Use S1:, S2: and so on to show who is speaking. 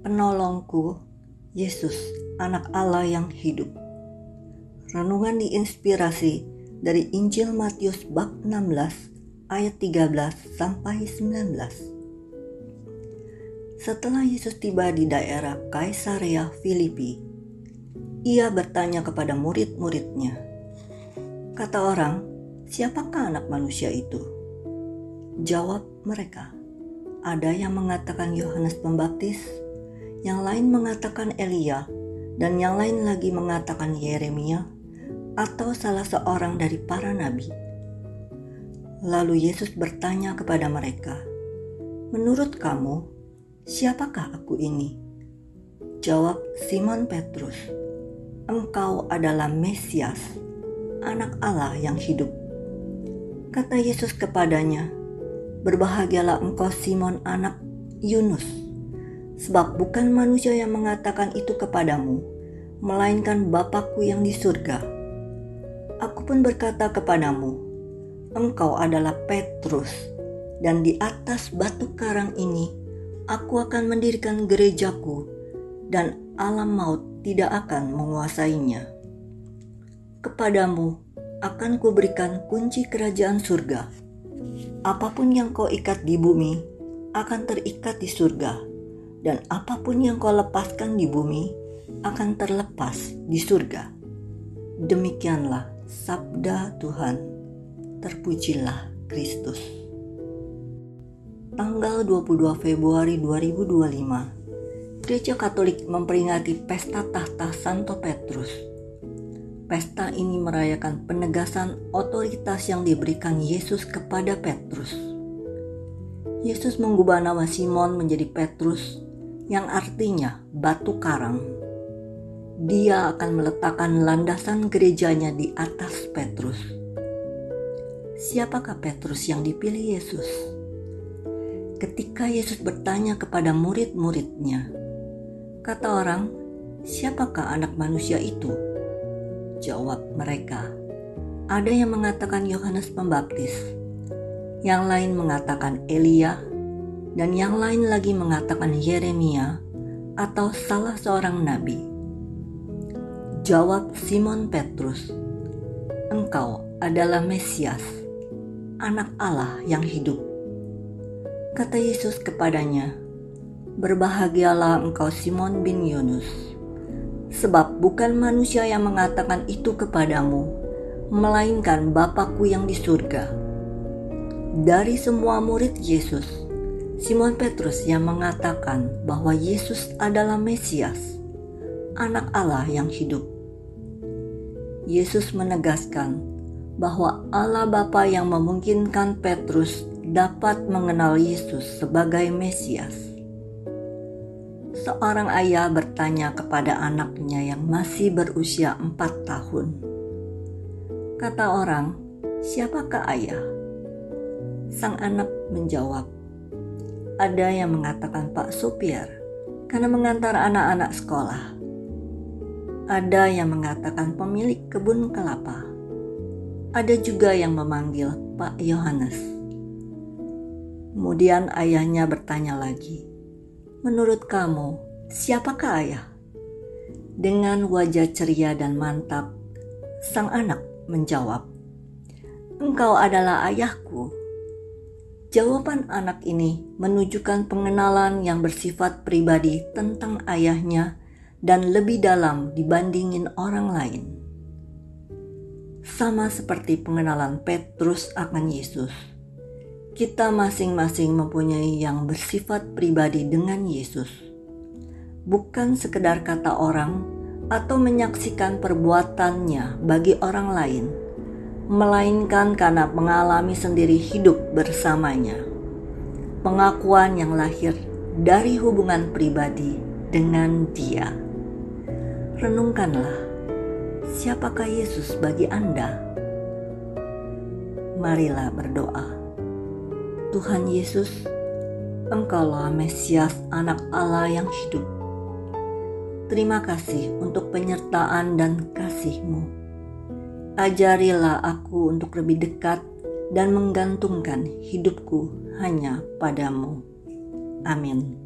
S1: Penolongku, Yesus, Anak Allah yang hidup. Renungan diinspirasi dari Injil Matius bab 16 ayat 13 sampai 19. Setelah Yesus tiba di daerah Kaisarea Filipi, ia bertanya kepada murid-muridnya, kata orang, siapakah anak manusia itu? Jawab mereka, ada yang mengatakan Yohanes Pembaptis, yang lain mengatakan Elia, dan yang lain lagi mengatakan Yeremia atau salah seorang dari para nabi. Lalu Yesus bertanya kepada mereka, menurut kamu, siapakah aku ini? Jawab Simon Petrus, engkau adalah Mesias, Anak Allah yang hidup. Kata Yesus kepadanya, berbahagialah engkau Simon anak Yunus, sebab bukan manusia yang mengatakan itu kepadamu, melainkan Bapa-Ku yang di surga. Aku pun berkata kepadamu, engkau adalah Petrus, dan di atas batu karang ini aku akan mendirikan gerejaku, dan alam maut tidak akan menguasainya. Kepadamu akan kuberikan kunci kerajaan surga. Apapun yang kau ikat di bumi akan terikat di surga, dan apapun yang kau lepaskan di bumi akan terlepas di surga. Demikianlah sabda Tuhan. Terpujilah Kristus. Tanggal 22 Februari 2025, Gereja Katolik memperingati Pesta Tahta Santo Petrus. Pesta ini merayakan penegasan otoritas yang diberikan Yesus kepada Petrus. Yesus mengubah nama Simon menjadi Petrus, yang artinya batu karang. Dia akan meletakkan landasan gerejanya di atas Petrus. Siapakah Petrus yang dipilih Yesus? Ketika Yesus bertanya kepada murid-muridnya, kata orang, siapakah anak manusia itu? Jawab mereka, ada yang mengatakan Yohanes Pembaptis, yang lain mengatakan Elia, dan yang lain lagi mengatakan Yeremia atau salah seorang nabi. Jawab Simon Petrus, engkau adalah Mesias, Anak Allah yang hidup. Kata Yesus kepadanya, berbahagialah engkau Simon bin Yunus, sebab bukan manusia yang mengatakan itu kepadamu, melainkan Bapa-Ku yang di surga. Dari semua murid Yesus, Simon Petrus yang mengatakan bahwa Yesus adalah Mesias, Anak Allah yang hidup. Yesus menegaskan bahwa Allah Bapa yang memungkinkan Petrus dapat mengenal Yesus sebagai Mesias. Seorang ayah bertanya kepada anaknya yang masih berusia 4 tahun. Kata orang, siapakah ayah? Sang anak menjawab, ada yang mengatakan Pak Supir, karena mengantar anak-anak sekolah. Ada yang mengatakan pemilik kebun kelapa. Ada juga yang memanggil Pak Yohanes. Kemudian ayahnya bertanya lagi, menurut kamu, siapakah ayah? Dengan wajah ceria dan mantap, sang anak menjawab, engkau adalah ayahku. Jawaban anak ini menunjukkan pengenalan yang bersifat pribadi tentang ayahnya dan lebih dalam dibandingin orang lain. Sama seperti pengenalan Petrus akan Yesus, kita masing-masing mempunyai yang bersifat pribadi dengan Yesus. Bukan sekedar kata orang atau menyaksikan perbuatannya bagi orang lain, melainkan karena mengalami sendiri hidup bersamanya. Pengakuan yang lahir dari hubungan pribadi dengan Dia. Renungkanlah, siapakah Yesus bagi Anda? Marilah berdoa. Tuhan Yesus, Engkaulah Mesias Anak Allah yang hidup. Terima kasih untuk penyertaan dan kasih-Mu. Ajarilah aku untuk lebih dekat dan menggantungkan hidupku hanya padamu. Amin.